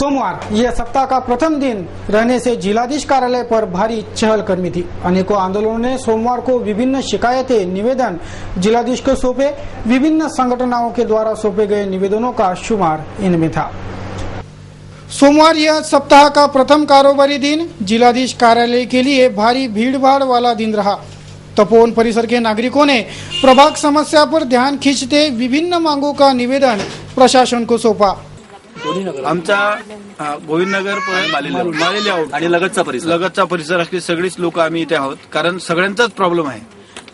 सोमवार यह सप्ताह का प्रथम दिन रहने से जिलाधीश कार्यालय पर भारी चहलकदमी थी। अनेकों आंदोलनों ने सोमवार को विभिन्न शिकायतें निवेदन जिलाधीश को सौंपे। विभिन्न संगठनों के द्वारा सौंपे गए निवेदनों का शुमार इनमें था। सोमवार यह सप्ताह का प्रथम कारोबारी दिन जिलाधीश कार्यालय के लिए भारी भीड़भाड़ वाला दिन रहा। तपोवन परिसर के नागरिकों ने प्रभाग समस्या पर ध्यान खींचते विभिन्न मांगों का निवेदन प्रशासन को सौंपा। आमचा गोविंदनगर मालेले आहोत आणि लगतचा परिसर असले सगळीच लोक आम्ही इथे आहोत, कारण सगळ्यांचाच प्रॉब्लेम आहे।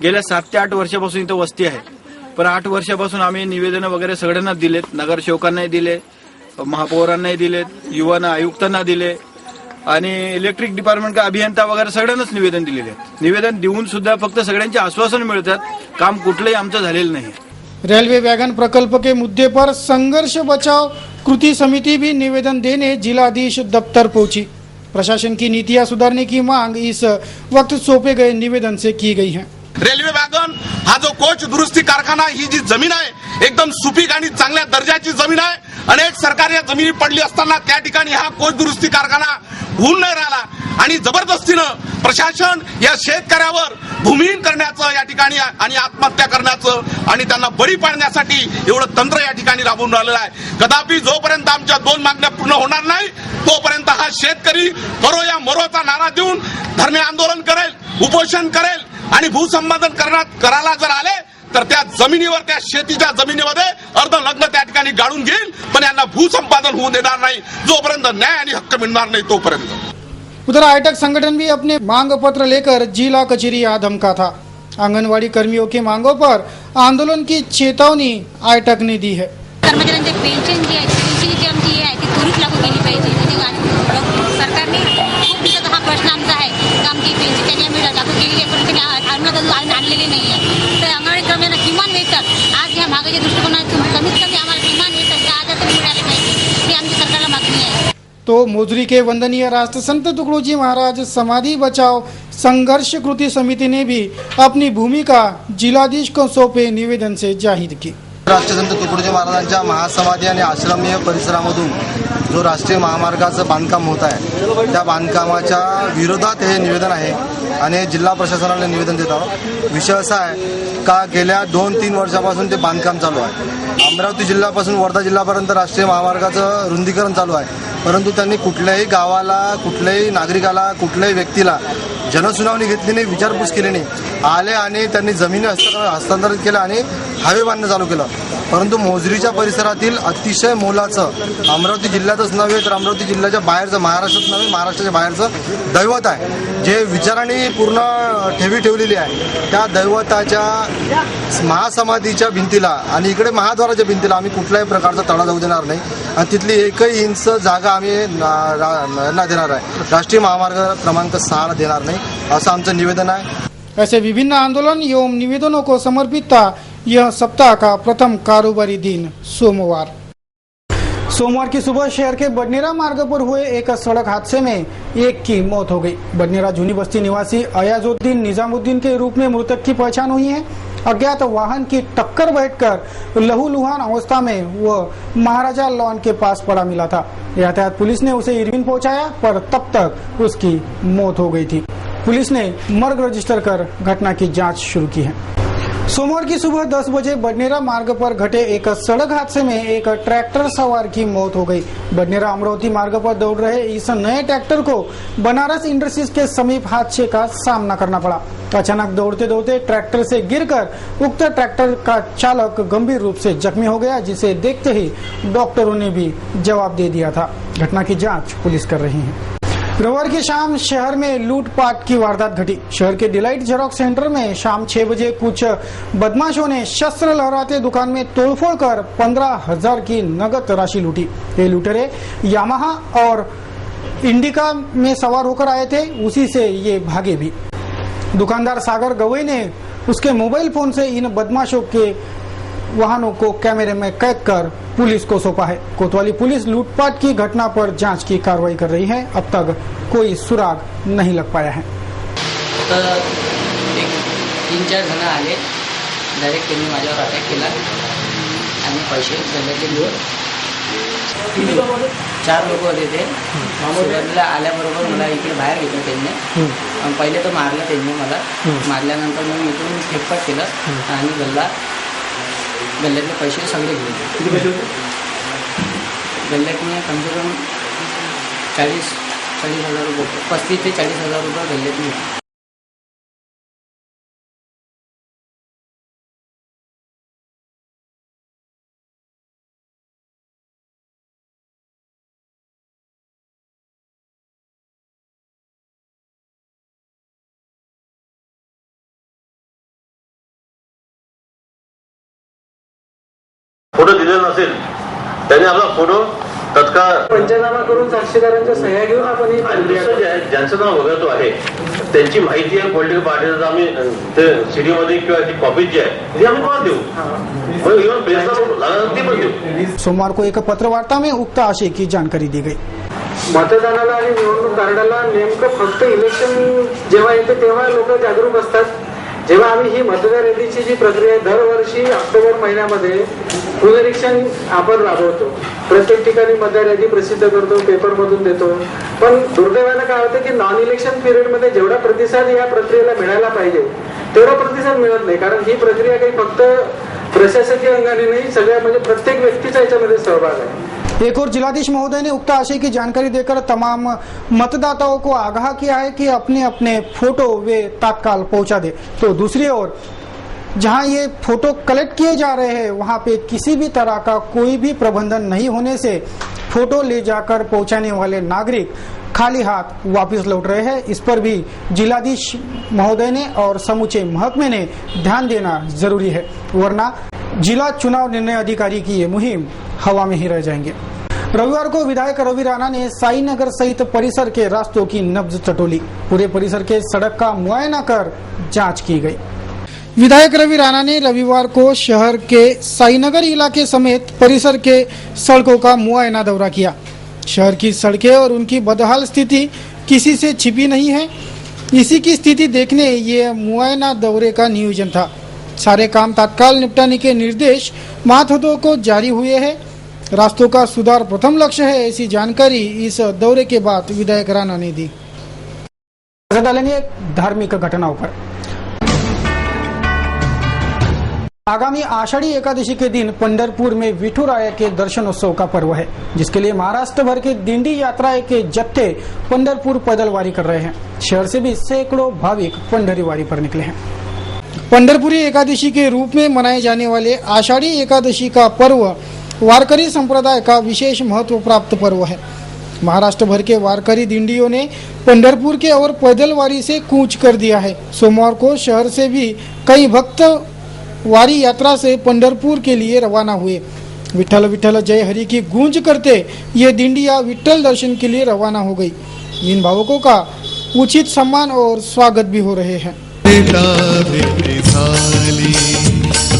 गेल्या 7 ते 8 वर्षापासून इथे वस्ती आहे, पण 8 वर्षापासून आम्ही निवेदन वगैरे सगळ्यांना दिलेत, नगरसेवकांनाही दिले, महापौरांनाही दिलेत, युवा आयुक्तांना दिले आणि इलेक्ट्रिक डिपार्टमेंट का अभियंता वगैरे सगळ्यांनाच निवेदन दिलेले आहेत। निवेदन देऊन सुद्धा फक्त सगळ्यांचे आश्वासन मिळतात, काम कुठलंही आमचं झालेलं नाही। रेलवे वैगन प्रकल्प के मुद्दे पर संघर्ष बचाव कृति समिति भी निवेदन देने जिलाधीश दफ्तर पहुंची। प्रशासन की नीतियां सुधारने की मांग इस वक्त सौंपे गए निवेदन से की गई है। रेल्वे वॅगन हा जो कोच दुरुस्ती कारखाना ही जी जमीन आहे एकदम सुपीक आणि चांगल्या दर्जाची जमीन आहे। अनेक सरकारी जमिनी पडली असताना त्या ठिकाणी हा कोच दुरुस्ती कारखाना होऊन नाही राहिला आणि जबरदस्तीनं प्रशासन या शेतकऱ्यावर भूमिहीन करण्याचं या ठिकाणी आणि आत्महत्या करण्याचं आणि त्यांना बळी पाडण्यासाठी एवढं तंत्र या ठिकाणी राबवून राहिलेलं आहे। कदापि जोपर्यंत आमच्या 2 मागण्या पूर्ण होणार नाही तोपर्यंत हा शेतकरी करो या मरोचा नारा देऊन धरणे आंदोलन करेल, उपोषण करेल आणि भूसंपादन करायला जर आले तर त्या जमिनीवर त्या शेतीच्या जमिनीमध्ये अर्धलग्न त्या ठिकाणी गाळून घेईल, पण यांना भूसंपादन होऊ देणार नाही जोपर्यंत न्याय आणि हक्क मिळणार नाही तोपर्यंत। उधर आईटक संगठन भी अपने मांग पत्र लेकर जिला कचहरी आ धमका था। आंगनवाड़ी कर्मियों की मांगों पर आंदोलन की चेतावनी आईटक ने दी है। कर्मचाऱ्यांचे पेन्शन जी आहे जी आमची आहे ती त्वरित लागू केली पाहिजे। सरकारने खूप दिवसात हा प्रश्न आमचा आहे की आमची पेन्शन त्यांनी आम्ही लागू केलेली आहे, पण त्यांनी अंमलात आणलेली नाही आहे। तर अंगणवाडी कर्मचाऱ्यांना किमान वेतन आज या महागाईच्या दृष्टिकोनातून कमीत कमी आम्हाला किमान वेतन 10,000 तरी मिळाले पाहिजे, ही आमची सरकारला मागणी आहे। तो मोजरी के वंदनीय राष्ट्र संत तुकडोजी महाराज समाधि बचाओ संघर्ष कृति समिति ने भी अपनी भूमिका जिलाधीश को सौंपे निवेदन से जाहिर की। राष्ट्रसंत तुकडोजी महाराजांच्या महासमाधी आणि आश्रमीय परिसरामधून जो राष्ट्रीय महामार्गाचं बांधकाम होत आहे त्या बांधकामाच्या विरोधात हे निवेदन आहे आणि जिल्हा प्रशासनाला निवेदन देत आहोत। विषय असा आहे का गेल्या 2-3 वर्षापासून ते बांधकाम चालू आहे। अमरावती जिल्ह्यापासून वर्धा जिल्ह्यापर्यंत राष्ट्रीय महामार्गाचं रुंदीकरण चालू आहे, परंतु त्यांनी कुठल्याही गावाला, कुठल्याही नागरिकाला, कुठल्याही व्यक्तीला जनसुनावणी घेतली नाही, विचारपूस केली नाही। आले आणि त्यांनी जमिनी हस्तांतरित केल्या आणि हायवे बांधणं चालू केलं, परंतु मोजरीच्या परिसरातील अतिशय मोलाचं अमरावती जिल्ह्यातच नव्हे तर अमरावती जिल्ह्याच्या बाहेरचं, महाराष्ट्रात नव्हे महाराष्ट्राच्या बाहेरचं दैवत आहे जे विचारांनी पूर्ण ठेवलेली आहे। त्या दैवताच्या महासमाधीच्या भिंतीला आणि इकडे महाद्वाराच्या भिंतीला आम्ही कुठल्याही प्रकारचा तडा जाऊ देणार नाही आणि तिथली 1 इंच जागा आम्ही देणार आहे। राष्ट्रीय महामार्ग क्रमांक 6 देणार नाही असं आमचं निवेदन आहे। ऐसे विभिन्न आंदोलन एवं निवेदनों को समर्पित था यह सप्ताह का प्रथम कारोबारी दिन सोमवार की सुबह शहर के बडनेरा मार्ग पर हुए एक सड़क हादसे में एक की मौत हो गई। बडनेरा जूनी बस्ती निवासी अयाजुद्दीन निजामुद्दीन के रूप में मृतक की पहचान हुई है। अज्ञात वाहन की टक्कर बैठकर लहूलुहान अवस्था में वह महाराजा लॉन के पास पड़ा मिला था। यातायात पुलिस ने उसे इरविन पहुंचाया, पर तब तक उसकी मौत हो गई थी। पुलिस ने मर्ग रजिस्टर कर घटना की जांच शुरू की है। सोमवार की सुबह 10 बजे बडनेरा मार्ग पर घटे एक सड़क हादसे में एक ट्रैक्टर सवार की मौत हो गई। बडनेरा अमरावती मार्ग पर दौड़ रहे इस नए ट्रैक्टर को बनारस इंडस्ट्रीज के समीप हादसे का सामना करना पड़ा। अचानक दौड़ते दौड़ते ट्रैक्टर से गिरकर उक्त ट्रैक्टर का चालक गंभीर रूप से जख्मी हो गया, जिसे देखते ही डॉक्टरों ने भी जवाब दे दिया था। घटना की जाँच पुलिस कर रही है। रविवार की शाम शहर में लूटपाट की वारदात घटी। शहर के डिलाइट जेरोक्स सेंटर में शाम 6 बजे कुछ बदमाशों ने शस्त्र लहराते दुकान में तोड़फोड़ कर 15,000 की नगद राशि लूटी। ये लुटेरे यामाहा और इंडिका में सवार होकर आए थे, उसी से ये भागे भी। दुकानदार सागर गवई ने उसके मोबाइल फोन से इन बदमाशों के वाहनों को कैमरे में कैद कर पुलिस को सौंपा है। कोतवाली पुलिस लूटपाट की घटना पर जांच की कार्रवाई कर रही है। अब तक कोई सुराग नहीं लग पाया है। तर एक 3-4 जण आले, डायरेक्ट त्यांनी माझ्यावर अटॅक केला आणि पैसे सगळ्याचे घेऊन 4 लोक होते ते. सुरुवातीला आल्याबरोबर मला इकडे बाहेर घेतलं त्यांनी. पहिले तर मारलं त्यांनी मला. मारल्यानंतर मग इकडून फेकपाट केलं आणि गल्ल्यातले पैसे सगळे घेतले. गल्ल्यातने कमसे कम 40,000 रुपये, 35,000 ते 40,000 रुपये गल्ल्यातने घेतले. फोटो दिलेला नसेल त्याने आपला फोटो तत्काळ पंचनामा करून साक्षीदारांच्या सह्या घेऊन आपण ही आणि दुसरं जे आहे ज्यांचं नाव वगैरे आहे त्यांची माहिती आहे पॉलिटिकल पार्टीचं आम्ही ते सीडीमध्ये किंवा ती कॉपी जी आहे ती आम्ही कोणाला देऊ मग इव्हन प्रेसला ती पण देऊ. सोमवार को एक पत्र वार्ता में उक्त आशय की जानकारी दी गई. मतदानाला आणि निवडणूक कार्डाला नेमकं फक्त इलेक्शन जेव्हा येते तेव्हा लोक जागरूक असतात. जेव्हा आम्ही ही मतदार यादीची जी प्रक्रिया आहे दरवर्षी ऑक्टोबर महिन्यामध्ये पुनरीक्षण आपण राबवतो. प्रत्येक ठिकाणी मतदार यादी प्रसिद्ध करतो, पेपरमधून देतो. पण दुर्दैवानं काय होतं की नॉन इलेक्शन पिरियडमध्ये जेवढा प्रतिसाद या प्रक्रियेला मिळायला पाहिजे तेवढा प्रतिसाद मिळत नाही. कारण ही प्रक्रिया काही फक्त प्रशासकीय अंगाने नहीं, सगळ्या म्हणजे प्रत्येक व्यक्तीचा याच्यामध्ये सहभाग आहे. एक और जिलाधीश महोदय ने उक्त आशय की जानकारी देकर तमाम मतदाताओं को आगाह किया है कि अपने अपने फोटो वे तत्काल पहुंचा दे. तो दूसरी ओर जहां ये फोटो कलेक्ट किए जा रहे हैं वहां पे किसी भी तरह का कोई भी प्रबंधन नहीं होने से फोटो ले जाकर पहुंचाने वाले नागरिक खाली हाथ वापस लौट रहे हैं. इस पर भी जिलाधीश महोदय ने और समूचे महकमे ने ध्यान देना जरूरी है, वरना जिला चुनाव निर्णय अधिकारी की ये मुहिम हवा में ही रह जाएंगे. रविवार को विधायक रवि राणा ने साई नगर सहित परिसर के रास्तों की नब्ज टटोली. पूरे परिसर के सड़क का मुआयना कर जांच की गई. विधायक रवि राणा ने रविवार को शहर के साईनगर इलाके समेत परिसर के सड़कों का मुआयना दौरा किया. शहर की सड़कें और उनकी बदहाल स्थिति किसी से छिपी नहीं है. इसी की स्थिति देखने ये मुआयना दौरे का नियोजन था. सारे काम तत्काल निपटाने के निर्देश मातहतों को जारी हुए हैं. रास्तों का सुधार प्रथम लक्ष्य है, ऐसी जानकारी इस दौरे के बाद विधायक राणा ने दी. डालेंगे धार्मिक घटनाओं पर. आगामी आषाढ़ी एकादशी के दिन पंढरपुर में विठुराया के दर्शनोत्सव का पर्व है, जिसके लिए महाराष्ट्र भर के दिंडी यात्राएं के जत्थे पंढरपुर पैदलवारी कर रहे हैं. शहर से भी सैकड़ों भाविक पंढरीवारी पर निकले हैं. पंढरपुरी एकादशी के रूप में मनाए जाने वाले आषाढ़ी एकादशी का पर्व वारकरी संप्रदाय का विशेष महत्व प्राप्त पर्व है. महाराष्ट्र भर के वारकरी दिंडियों ने पंढरपुर के और पैदलवारी से कूच कर दिया है. सोमवार को शहर से भी कई भक्त वारी यात्रा से पंढरपुर के लिए रवाना हुए. विठ्ठल विठ्ठल जय हरि की गूंज करते ये दिंडिया विठ्ठल दर्शन के लिए रवाना हो गई. इन भावकों का उचित सम्मान और स्वागत भी हो रहे हैं. भेटा भेटी झाली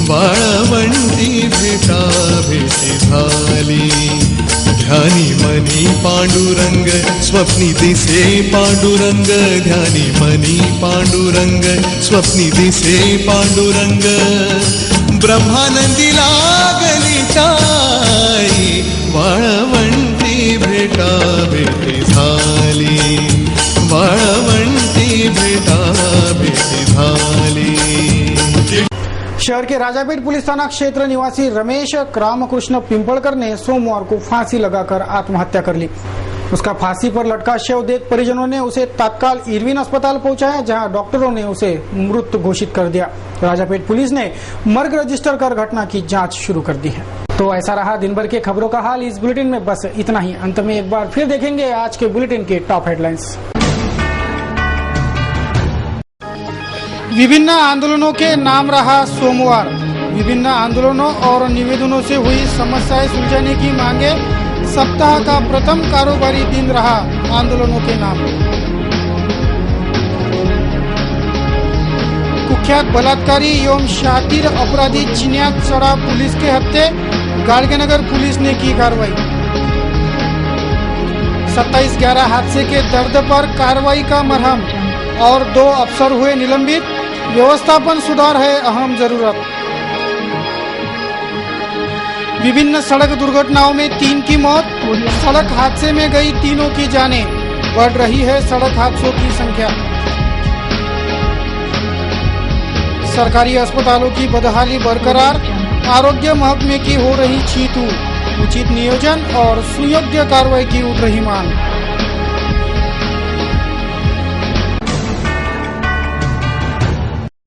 वाळवंटी भेटा भेटी झाली ध्यानी मनी पांडुरंग स्वप्नी दिसे पांडुरंग ध्यानी मनी पांडुरंग स्वप्नी दिसे पांडुरंग ब्रह्मानंदी लागली चाई वाळवंटी भेटा भेटी झाली वाळवंटी भेटा भेटी झाली. शहर के राजापेट पुलिस थाना क्षेत्र निवासी रमेश रामकृष्ण पिंपलकर ने सोमवार को फांसी लगाकर आत्महत्या कर ली. उसका फांसी पर लटका शव देख परिजनों ने उसे तत्काल इरविन अस्पताल पहुंचाया, जहां डॉक्टरों ने उसे मृत घोषित कर दिया. राजापेट पुलिस ने मर्ग रजिस्टर कर घटना की जांच शुरू कर दी है. तो ऐसा रहा दिन भर के खबरों का हाल. इस बुलेटिन में बस इतना ही. अंत में एक बार फिर देखेंगे आज के बुलेटिन के टॉप हेडलाइंस. विभिन्न आंदोलनों के नाम रहा सोमवार. विभिन्न आंदोलनों और निवेदनों से हुई समस्याएं सुलझाने की मांगे. सप्ताह का प्रथम कारोबारी दिन रहा आंदोलनों के नाम. कुख्यात बलात्कारी एवं शातिर अपराधी चिन्यात चढ़ा पुलिस के हत्थे. गाड़गेनगर पुलिस ने की कार्रवाई. 27/11 हादसे के दर्द पर कार्रवाई का मरहम और 2 अफसर हुए निलंबित. व्यवस्थापन सुधार है अहम जरूरत. विभिन्न सड़क दुर्घटनाओं में 3 की मौत, सड़क हादसे में गई तीनों की जानें, बढ़ रही है सड़क हादसों की संख्या। सरकारी अस्पतालों की बदहाली बरकरार, आरोग्य महकमे की हो रही छीतू, उचित नियोजन और सुयोग्य कार्रवाई की उठ रही मांग।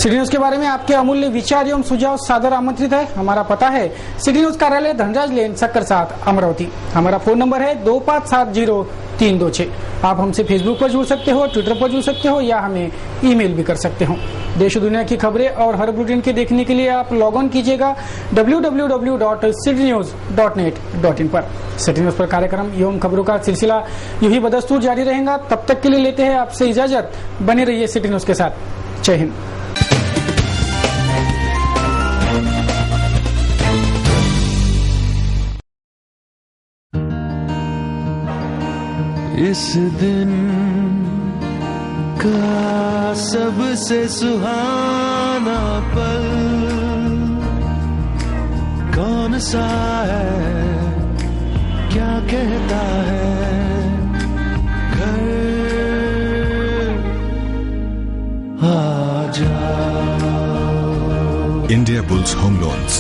सिटी न्यूज के बारे में आपके अमूल्य विचार एवं सुझाव सादर आमंत्रित है। हमारा पता है सिटी न्यूज कार्यालय धनराज लेन सक्कर 7 अमरावती। हमारा फोन नंबर है 2570-326। आप हमसे फेसबुक पर जुड़ सकते हो, ट्विटर पर जुड़ सकते हो या हमें ईमेल भी कर सकते हो। देश दुनिया की खबरें और हर बुलेटिन के देखने के लिए आप लॉग ऑन कीजिएगा www.citynews.net.in पर। सिटी न्यूज पर कार्यक्रम एवं खबरों का सिलसिला यूं ही बदस्तूर जारी रहेगा। तब तक के लिए लेते हैं आपसे इजाजत। बने रहिए सिटी न्यूज के साथ। जय हिंद। इस दिन का सबसे सुहाना पल कौन सा है, क्या कहता है घर आ जाओ। India Bulls Home Loans,